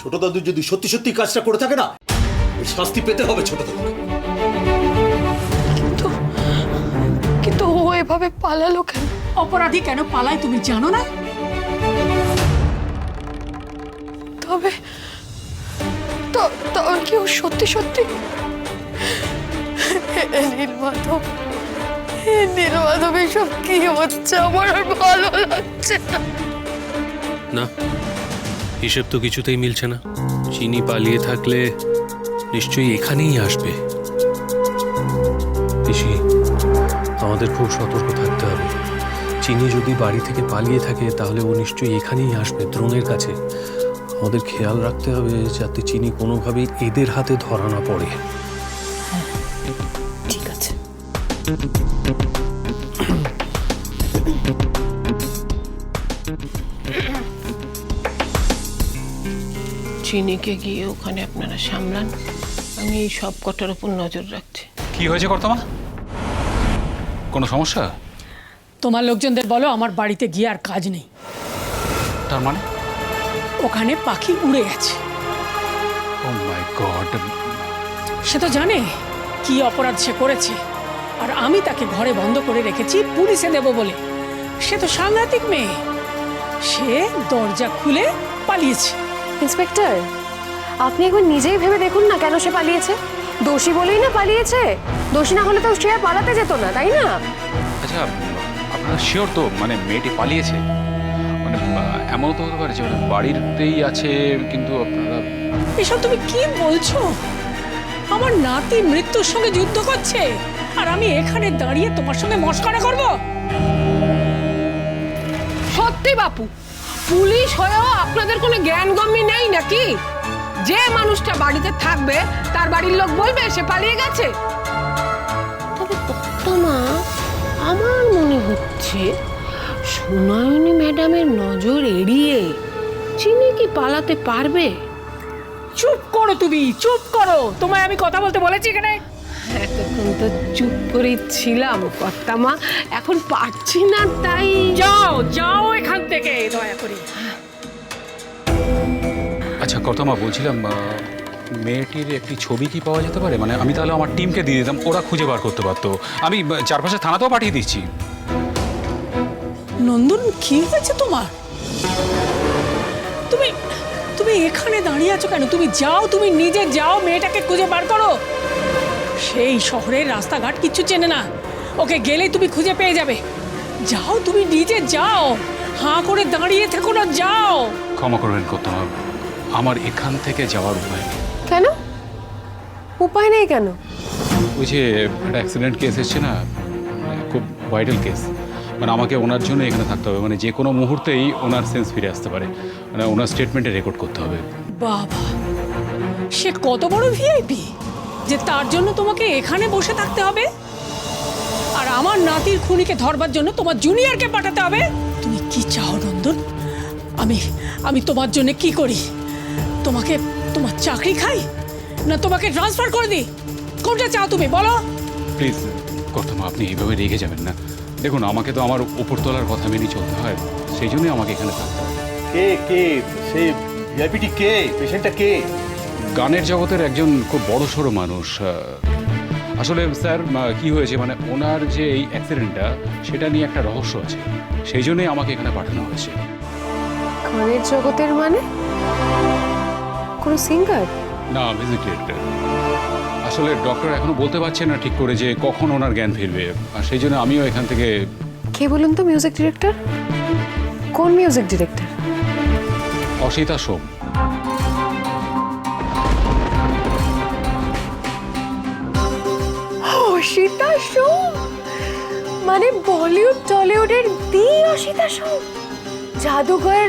ছোট দাদু যদি সত্যি সত্যি কাজটা করে থাকে না, এর শাস্তি পেতে হবে ছোট দাদু। কিন্তু ও এভাবে পালালো কেন? অপরাধী কেন পালায় তুমি জানো না? তবে তবে কি ও সত্যি সত্যি? নীলমাধব, নীলমাধব, এসব কি হচ্ছে? আমার আর ভালো লাগছে না। না, হিসেব তো কিছুতেই মিলছে না। চিনি পালিয়ে থাকলে নিশ্চয়ই এখানেই আসবে। পিসি, আমাদের খুব সতর্ক থাকতে হবে। চিনি যদি বাড়ি থেকে পালিয়ে থাকে তাহলে ও নিশ্চয়ই এখানেই আসবে, দ্রোণের কাছে। আমাদের খেয়াল রাখতে হবে যাতে চিনি কোনোভাবেই এদের হাতে ধরা না পড়ে। ঠিক আছে। চিনিকে গিয়ে ওখানে আপনারা সামলান, আমি এই সব কটার উপর নজর রাখছি। কি হয়েছে কর্তামা? কোনো সমস্যা? তোমার লোকজনদের বলো আমার বাড়িতে গিয়ে আর কাজ নেই। তার মানে? ওখানে পাখি উড়ে গেছে। ও মাই গড! সে তো জানে কি অপরাধ সে করেছে, আর আমি তাকে ঘরে বন্ধ করে রেখেছি পুলিশে দেব বলে। সে তো সাংঘাতিক মেয়ে, সে দরজা খুলে পালিয়েছে। ইন্সপেক্টর, আপনি একবার নিজেই ভেবে দেখুন না কেন সে পালিয়েছে। দোষী বলেই না পালিয়েছে। দোষী না হলে তো সে আর পালাতে যেত না, তাই না? আচ্ছা, আপনারা শিওর তো মানে মেয়েটি পালিয়েছে? মানে এমন তো হতে পারে যে ওরা বাড়িতেই আছে, কিন্তু আপনারা... এসব তুমি কি বলছো? আমার নাতি মৃত্যুর সঙ্গে যুদ্ধ করছে, আর আমি এখানে দাঁড়িয়ে তোমার সঙ্গে মশকরা করব? সত্যি বাপু, পুলিশ হয়েও আপনাদের কোনো জ্ঞান গম্যি নেই নাকি? যে মানুষটা বাড়িতে থাকবে তার বাড়ির লোক বলবে সে পালিয়ে গেছে? তবে কর্তামা, আমার মনে হচ্ছে সুনয়নী ম্যাডামের নজর এড়িয়ে চিনি কি পালাতে পারবে? চুপ করো তুমি, চুপ করো। তোমায় আমি কথা বলতে বলেছি এখানে? এতক্ষণ তো চুপ করে ছিলাম কর্তামা, এখন পারছি না তাই। যাও যাও এখান থেকে দয়া করে। আচ্ছা কর্তামা, বলছিলাম মেয়েটির একটি ছবি কি পাওয়া যেতে পারে? মানে আমি তাহলে আমার টিমকে দিয়ে দিতাম, ওরা খুঁজে বার করতে পারতো। আমি চারপাশে থানাতেও পাঠিয়ে দিচ্ছি। নন্দন, কি হয়েছে তোমার? তুমি তুমি এখানে দাঁড়িয়ে আছো কেন? তুমি যাও, তুমি নিজে যাও, মেয়েটাকে খুঁজে বার করো। সেই শহরের রাস্তাঘাট কিচ্ছু চেনে না, ওকে গেলেই তুমি খুঁজে পেয়ে যাবে। যাও, তুমি নিজে যাও, হাঁ করে দাঁড়িয়ে থেকো না, যাও। ক্ষমা করবেন কর্তামা, আমার এখান থেকে যাওয়ার উপায় নেই। কেন উপায় নেই কেন? ওই যে একটা অ্যাক্সিডেন্ট কেস এসছে না, মানে খুব ভাইটাল কেস। মানে আমাকে ওনার জন্য এখানে থাকতে হবে, মানে যে কোনো মুহূর্তেই ওনার সেন্স ফিরে আসতে পারে। মানে ওনার স্টেটমেন্টে রেকর্ড করতে হবে। বাবা, সে কত বড় ভিআইপি যে তার জন্য তোমাকে এখানে বসে থাকতে হবে, আর আমার নাতির খুনিকে ধরবার জন্য তোমার জুনিয়রকে পাঠাতে হবে। তুমি কি চাও নন্দন? আমি তোমার জন্য কি করি? তোমাকে তোমার চাকরি খাই, না তোমাকে ট্রান্সফার করে দিই? কোনটা চাও তুমি বলো? প্লিজ কর্তামা, আপনি এইভাবে রেগে যাবেন না। দেখুন, আমাকে তো আমার উপরতলার কথা মেনেই চলতে হয়, সেই জন্যই আমাকে এখানে থাকতে হবে। কে সেই ভিআইপিটি কে? পেশেন্টটা কে? গানের জগতের একজন খুব বড় সড়ো মানুষ। আসলে স্যার কি হয়েছে, মানে ওনার যে এই অ্যাক্সিডেন্টটা, সেটা নিয়ে একটা রহস্য আছে, সেই জন্যই আমাকে এখানে পাঠানো হয়েছে। গানের জগতের মানে কোনো সিঙ্গার? না, মিউজিক ডিরেক্টর। আসলে ডক্টর এখনো বলতে পারছেন না ঠিক করে যে কখন ওনার জ্ঞান ফিরবে, আর সেই জন্য আমিও এখান থেকে... কে বলুন তো মিউজিক ডিরেক্টর? কোন মিউজিক ডিরেক্টর? অসিতা সোম। অসিতা সোম? মানে বলিউড টলিউডের দি অসিতা সোম, জাদুঘর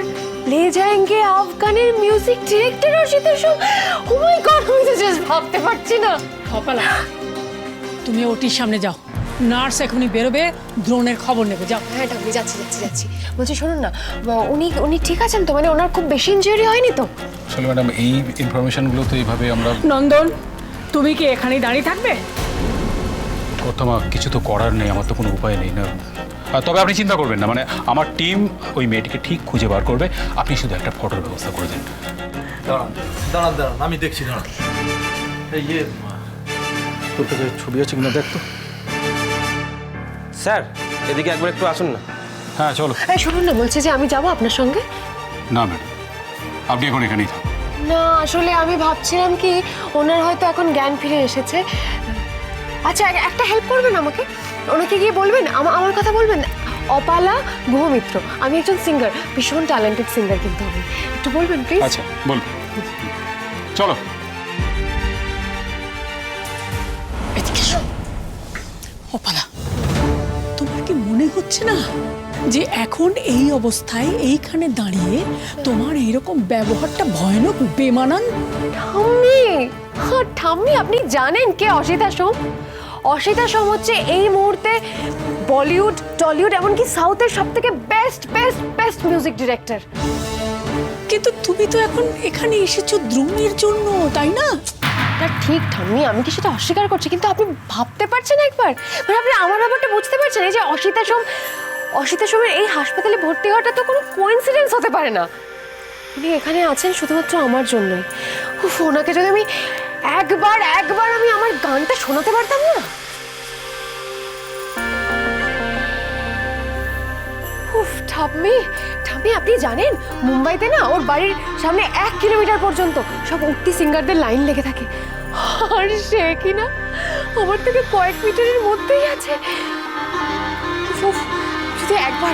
ले जाएंगे আফগানের মিউজিক ডিরেক্টর অসিতা সোম। ও মাই গড, আমি তো জাস্ট ভাবতে পারছি না। কপালা, তুমি ওটির সামনে যাও, নার্স এখনই বেরোবে, দ্রোণের খবর নেবে। যাও। হ্যাঁ ঠাকুর, যাচ্ছি। বলছি শুনুন না, উনি ঠিক আছেন তো? মানে ওনার খুব বেশি ইনজুরি হয়নি তো? আসলে ম্যাডাম, এই ইনফরমেশনগুলো তো এইভাবে আমরা... নন্দন, তুমি কি এখানেই দাঁড়িয়ে থাকবে? কর্তামা, কিছু তো করার নেই, আমার তো কোনো উপায় নেই না। তবে আপনি চিন্তা করবেন না, মানে আমার টিম ওই মেয়েটিকে ঠিক খুঁজে বার করবে। আপনি শুধু একটা ফটোর ব্যবস্থা করে দেন। দাঁড়ান দাঁড়ান দাঁড়ান, আমি দেখছি, দাঁড়ান। এই তোর কাছে ছবি আছে কিনা দেখ তো। স্যার এদিকে একবার একটু আসুন না। হ্যাঁ চলো। এই শুনুন না, বলছে যে আমি যাব আপনার সঙ্গে। না ম্যাডাম, আপনি এখন এখানেই থাকুন। না আসলে আমি ভাবছিলাম কি ওনার হয়তো এখন জ্ঞান ফিরে এসেছে। আচ্ছা একটা হেল্প করবেন আমাকে, ওনাকে গিয়ে বলবেন আমার কথা বলবেন। অপালা গুহমিত্র, আমি একজন সিঙ্গার, ভীষণ ট্যালেন্টেড সিঙ্গার কিন্তু আমি, একটু বলবেন প্লিজ। আচ্ছা বল, চলো। এদিকে এসো। অপালা, তোমার কি মনে হচ্ছে না যে এখন এই অবস্থায় এইখানে দাঁড়িয়ে তোমার এইরকম ব্যবহারটা ভয়ানক বেমানান? ঠাম্মি, হ্যাঁ ঠাম্মি, আপনি জানেন কে অসিতা সোম? অসিতা সোম হচ্ছে এই মুহূর্তে বলিউড, টলিউড, এমনকি সাউথের সব থেকে best best best music director. কিন্তু তুমি তো এখন এখানে এসেছো দ্রুমের জন্য, তাই না? না ঠিক ঠাম্মি, আমি কি সেটা অস্বীকার করছি, কিন্তু আপনি ভাবতে পারছেন একবার, মানে আপনি আমার ব্যাপারটা বুঝতে পারছেন? এই যে অসিতা সোমের এই হাসপাতালে ভর্তি হওয়াটা তো কোনো কোইন্সিডেন্স হতে পারে না। উনি এখানে আছেন শুধুমাত্র আমার জন্যই। উফ, ওনাকে যদি আমি একবার আমি আমার গানটা শোনাতে পারতাম না। উফ ঠাম্মি, আপনি জানেন মুম্বাইতে না ওর বাড়ির সামনে 1 কিলোমিটার পর্যন্ত সব উঠতি সিঙ্গারদের লাইন লেগে থাকে, আর সে কিনা আমার থেকে কয়েক মিটারের মধ্যেই আছে। উফ, যদি একবার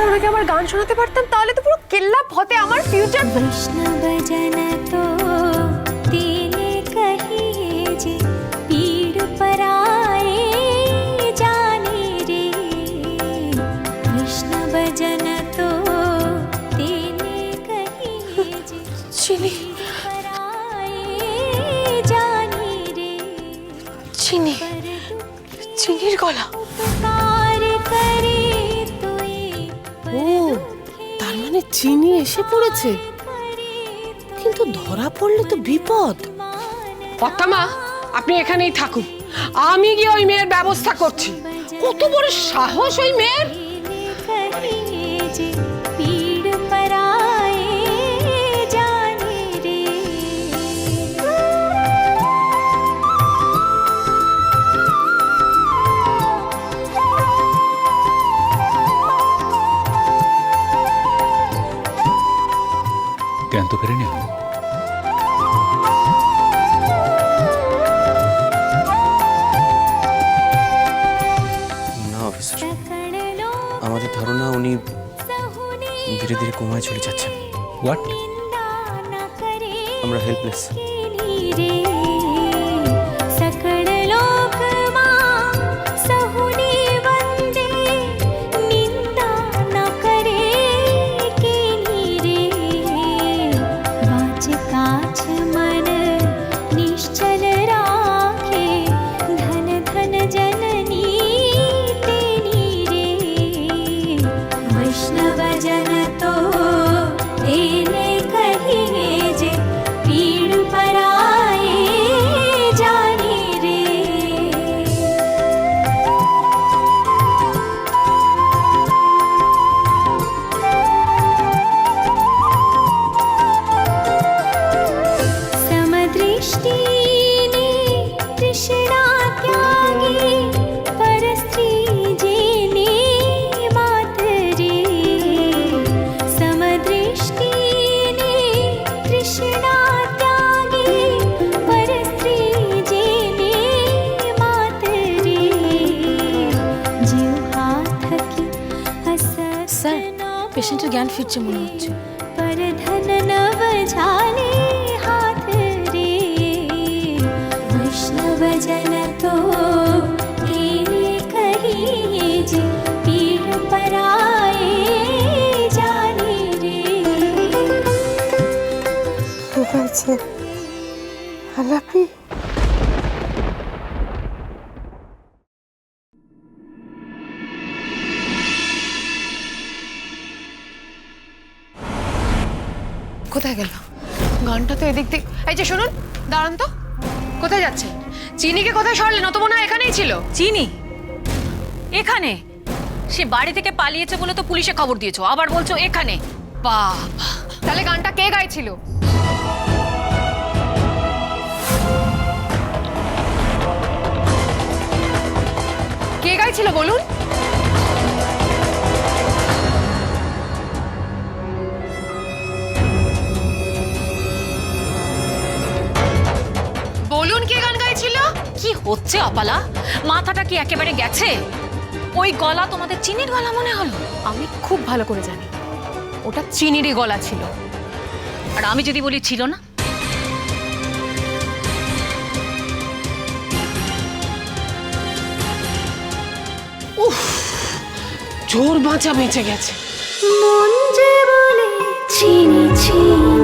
ওনাকে আমার গান শোনাতে পারতাম তাহলে তো পুরো কেল্লা ফতে আমার ফিউচার। वैष्णव जन तो तेने कहिए जे पीड़ पराए जाने रे। वैष्णव जन तो तेने कहिए जे চিনি पराए जाने रे। চিনির গলা। उपकार करे तोए ও তার মানে চিনি এসে পড়েছে, কিন্তু ধরা পড়লে তো বিপদ। মা আপনি এখানেই থাকুন, আমি গিয়ে ওই মেয়ের ব্যবস্থা করছি। কত বড় সাহস ওই মেয়ের! कहिए जे पीड़ पराए जाने रे। জ্ঞান তো ফেরেনি এখন। না অফিসার, सकड़ लो আমাদের ধারণা উনি सहुने ধীরে ধীরে কোমায় চলে যাচ্ছেন। হোয়াট? निंदा न करे আমরা হেল্পলেস। केली रे। सकड़ लोक मां सहुने वंदे निंदा न करे केली रे। वाच काछ मन निश्चल राखे धन धन जननी तेनी रे। वैष्णव जन तो तेने कहिए जे पीड़ पराए जाने रे। समदृष्टिने तृष्णा त्यागी परस्त्री जेने मातरे। समदृष्टिने तृष्णा त्यागी परस्त्री जेने मातरे। जीव हाथ की हसत স্যার, পেশেন্টের জ্ঞান ফিরছে মনে হচ্ছে। पर धन नव झाले हाथ रे। वैष्णव जन तो तेने कहिए जे पीड़ पराए जाने रे। ঠিক আছে আলাপি। কোথায় গেল গানটা? তো এদিক থেকে। এই যে শুনুন, দাঁড়ান তো, কোথায় যাচ্ছেন? চিনিকে কোথায় সরলেন? ও তো মনে হয় এখানেই ছিল। চিনি এখানে? সে বাড়ি থেকে পালিয়েছে বলে তো পুলিশে খবর দিয়েছো, আবার বলছো এখানে? বাবা, তাহলে গানটা কে গাইছিল? বলুন? বলুন কে গান গাইছিল? কি হচ্ছে অপালা? মাথাটা কি একেবারে গেছে? ওই গলা তোমাদের চিনির গলা মনে হলো? আমি খুব ভালো করে জানি ওটা চিনিরই গলা ছিল। আর আমি যদি বলি ছিল না? জোর বাঁচা বেঁচে গেছে। মন যে বলে চিনি চিনি